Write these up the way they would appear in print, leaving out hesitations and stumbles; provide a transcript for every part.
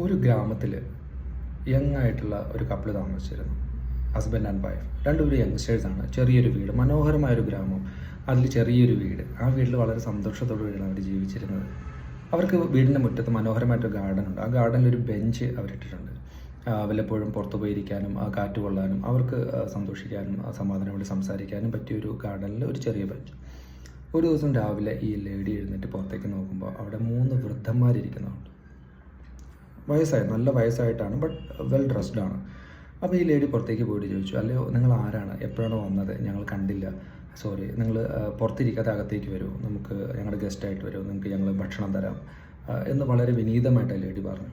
ഒരു ഗ്രാമത്തിൽ യങ് ആയിട്ടുള്ള ഒരു കപ്പിൾ താമസിച്ചിരുന്നു. ഹസ്ബൻഡ് ആൻഡ് വൈഫ് രണ്ടുപേരും യങ്സ്റ്റേഴ്സാണ്. ചെറിയൊരു വീട്, മനോഹരമായൊരു ഗ്രാമം, അതിൽ ചെറിയൊരു വീട്. ആ വീട്ടിൽ വളരെ സന്തോഷത്തോടുകൂടിയാണ് അവർ ജീവിച്ചിരുന്നത്. അവർക്ക് വീടിൻ്റെ മുറ്റത്ത് മനോഹരമായിട്ടൊരു ഗാർഡൻ ഉണ്ട്. ആ ഗാർഡനിൽ ഒരു ബെഞ്ച് അവരിട്ടിട്ടുണ്ട്. വല്ലപ്പോഴും പുറത്തു പോയിരിക്കാനും കാറ്റ് കൊള്ളാനും അവർക്ക് സന്തോഷിക്കാനും സമാധാനമായിട്ട് സംസാരിക്കാനും പറ്റിയൊരു ഗാർഡനിൽ ഒരു ചെറിയ ബെഞ്ച്. ഒരു ദിവസം രാവിലെ ഈ ലേഡി എഴുന്നേറ്റ് പുറത്തേക്ക് നോക്കുമ്പോൾ അവിടെ 3 വൃദ്ധന്മാരിരിക്കുന്നുണ്ട്. നല്ല വയസ്സായിട്ടാണ്, ബട്ട് വെൽ ഡ്രസ്ഡ് ആണ്. അപ്പോൾ ഈ ലേഡി പുറത്തേക്ക് പോയിട്ട് ചോദിച്ചു, അല്ലയോ നിങ്ങൾ ആരാണ്, എപ്പോഴാണ് വന്നത്, ഞങ്ങൾ കണ്ടില്ല, സോറി, നിങ്ങൾ പുറത്തിരിക്കാതെ അകത്തേക്ക് വരൂ, നമുക്ക് ഞങ്ങളുടെ ഗസ്റ്റായിട്ട് വരൂ, നിങ്ങൾക്ക് ഞങ്ങൾ ഭക്ഷണം തരാം എന്ന് വളരെ വിനീതമായിട്ട് ലേഡി പറഞ്ഞു.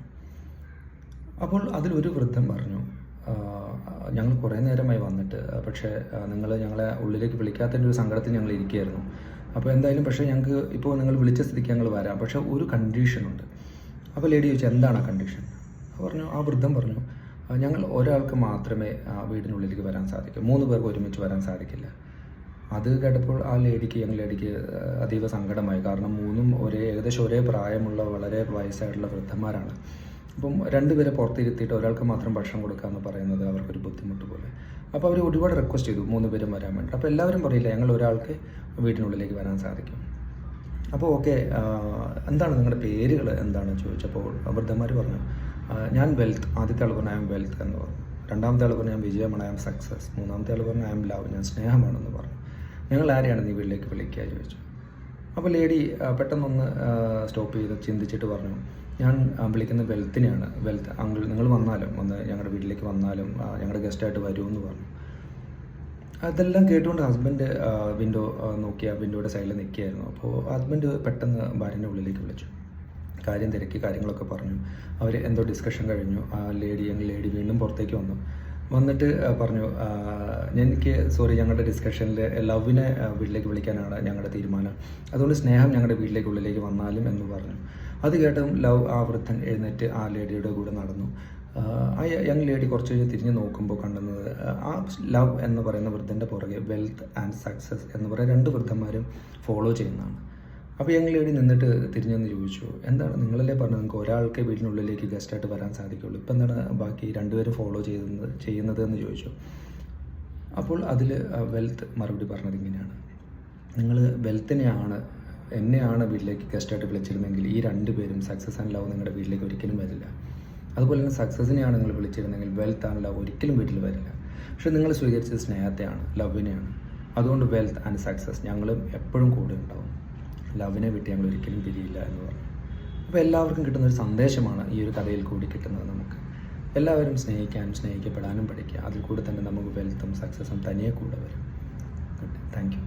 അപ്പോൾ അതിലൊരു വൃദ്ധൻ പറഞ്ഞു, ഞങ്ങൾ കുറേ നേരമായി വന്നിട്ട്, പക്ഷേ നിങ്ങൾ ഞങ്ങളെ ഉള്ളിലേക്ക് വിളിക്കാത്തതിൻ്റെ ഒരു സങ്കടത്തിൽ ഞങ്ങൾ ഇരിക്കുകയായിരുന്നു. അപ്പോൾ എന്തായാലും പക്ഷേ ഞങ്ങൾക്ക് ഇപ്പോൾ നിങ്ങൾ വിളിച്ച സ്ഥിതിക്ക് ഞങ്ങൾ വരാം, പക്ഷേ ഒരു കണ്ടീഷനുണ്ട്. അപ്പോൾ ലേഡി ചോദിച്ചു, എന്താണ് ആ കണ്ടീഷൻ? ആ വൃദ്ധൻ പറഞ്ഞു, ഞങ്ങൾ ഒരാൾക്ക് മാത്രമേ വീടിനുള്ളിലേക്ക് വരാൻ സാധിക്കൂ, 3 പേർക്ക് ഒരുമിച്ച് വരാൻ സാധിക്കില്ല. അത് കേട്ടപ്പോൾ യങ് ലേഡിക്ക് അതീവ സങ്കടമായി. കാരണം 3ഉം ഏകദേശം ഒരേ പ്രായമുള്ള വളരെ വയസ്സായിട്ടുള്ള വൃദ്ധന്മാരാണ്. അപ്പം 2 പേരെ പുറത്തിരുത്തിയിട്ട് ഒരാൾക്ക് മാത്രം ഭക്ഷണം കൊടുക്കുക എന്ന് പറയുന്നത് അവർക്കൊരു ബുദ്ധിമുട്ട് പോലെ. അപ്പോൾ അവർ ഒരുപാട് റിക്വസ്റ്റ് ചെയ്തു 3 പേരും വരാൻ വേണ്ടി. അപ്പോൾ എല്ലാവരും പറയില്ല, ഞങ്ങൾ ഒരാൾക്ക് വീടിനുള്ളിലേക്ക് വരാൻ സാധിക്കും. അപ്പോൾ ഓക്കെ, എന്താണ് നിങ്ങളുടെ പേരുകൾ എന്താണെന്ന് ചോദിച്ചപ്പോൾ വൃദ്ധന്മാർ പറഞ്ഞു, ഞാൻ വെൽത്ത്. ആദ്യത്തെ ആൾ പറഞ്ഞു ഐ എം വെൽത്ത് എന്ന് പറഞ്ഞു. രണ്ടാമത്തെ ആൾ പറഞ്ഞു ഞാൻ വിജയമാണ്, ഐ എം സക്സസ്. മൂന്നാമത്തെ ആൾ പറഞ്ഞു ഐ എം ലവ്, ഞാൻ സ്നേഹമാണെന്ന് പറഞ്ഞു. ഞങ്ങൾ ആരെയാണ് നീ വീട്ടിലേക്ക് വിളിക്കുക ചോദിച്ചു. അപ്പോൾ ലേഡി പെട്ടെന്നൊന്ന് സ്റ്റോപ്പ് ചെയ്ത് ചിന്തിച്ചിട്ട് പറഞ്ഞു, ഞാൻ വിളിക്കുന്ന വെൽത്തിനെയാണ്. വെൽത്ത് അങ്കിൾ, നിങ്ങൾ വന്ന് ഞങ്ങളുടെ വീട്ടിലേക്ക് വന്നാലും ഞങ്ങളുടെ ഗസ്റ്റായിട്ട് വരുമെന്ന് പറഞ്ഞു. അതെല്ലാം കേട്ടുകൊണ്ട് ഹസ്ബൻഡ് വിൻഡോയുടെ സൈഡിൽ നിൽക്കുകയായിരുന്നു. അപ്പോൾ ഹസ്ബൻഡ് പെട്ടെന്ന് ഭാര്യൻ്റെ ഉള്ളിലേക്ക് വിളിച്ചു, കാര്യം തിരക്കി, കാര്യങ്ങളൊക്കെ പറഞ്ഞു. അവർ എന്തോ ഡിസ്കഷൻ കഴിഞ്ഞു. യങ് ലേഡി വീണ്ടും പുറത്തേക്ക് വന്നിട്ട് പറഞ്ഞു, ഞങ്ങളുടെ ഡിസ്കഷനിൽ ലവിനെ വീട്ടിലേക്ക് വിളിക്കാനാണ് ഞങ്ങളുടെ തീരുമാനം, അതുകൊണ്ട് സ്നേഹം ഞങ്ങളുടെ വീട്ടിലേക്ക് ഉള്ളിലേക്ക് വന്നാലും എന്ന് പറഞ്ഞു. അത് കേട്ടും ആ വൃദ്ധൻ എഴുന്നേറ്റ് ആ ലേഡിയുടെ കൂടെ നടന്നു. ആ യങ് ലേഡി കുറച്ച് കഴിഞ്ഞ് തിരിഞ്ഞ് നോക്കുമ്പോൾ കണ്ടുന്നത് ആ ലവ് എന്ന് പറയുന്ന വൃദ്ധൻ്റെ പുറകെ വെൽത്ത് ആൻഡ് സക്സസ് എന്ന് പറയുന്ന 2 വൃദ്ധന്മാരും ഫോളോ ചെയ്യുന്നതാണ്. അപ്പോൾ യങ് ലേഡി നിന്നിട്ട് തിരിഞ്ഞെന്ന് ചോദിച്ചു, എന്താണ് നിങ്ങളല്ലേ പറഞ്ഞത് നിങ്ങൾക്ക് ഒരാൾക്ക് വീടിനുള്ളിലേക്ക് ഗസ്റ്റായിട്ട് വരാൻ സാധിക്കുള്ളൂ, ഇപ്പം എന്താണ് ബാക്കി 2 പേരും ഫോളോ ചെയ്യുന്നത് എന്ന് ചോദിച്ചു. അപ്പോൾ അതിൽ വെൽത്ത് മറുപടി പറഞ്ഞത് ഇങ്ങനെയാണ്, നിങ്ങൾ എന്നെയാണ് വീട്ടിലേക്ക് ഗസ്റ്റായിട്ട് വിളിച്ചിരുന്നെങ്കിൽ ഈ 2 പേരും സക്സസ് ആൻഡ് ലവ് നിങ്ങളുടെ വീട്ടിലേക്ക് ഒരിക്കലും വരില്ല. അതുപോലെ തന്നെ സക്സസിനെയാണ് നിങ്ങൾ വിളിച്ചിരുന്നെങ്കിൽ വെൽത്ത് ആൻഡ് ലവ് ഒരിക്കലും വീട്ടിൽ വരില്ല. പക്ഷെ നിങ്ങൾ സ്വീകരിച്ചത് സ്നേഹത്തെയാണ്, ലവിനെയാണ്. അതുകൊണ്ട് വെൽത്ത് ആൻഡ് സക്സസ് ഞങ്ങളും എപ്പോഴും കൂടെ ഉണ്ടാവും, ലവിനെ വിട്ട് ഞങ്ങൾ ഒരിക്കലും പിരിയില്ല എന്ന് പറഞ്ഞു. അപ്പോൾ എല്ലാവർക്കും കിട്ടുന്നൊരു സന്ദേശമാണ് ഈ ഒരു കഥയിൽ കൂടി കിട്ടുന്നത്. നമുക്ക് എല്ലാവരും സ്നേഹിക്കാനും സ്നേഹിക്കപ്പെടാനും പഠിക്കുക. അതിൽ കൂടെ തന്നെ നമുക്ക് വെൽത്തും സക്സസും തനിയെ കൂടെ വരും. Thank you.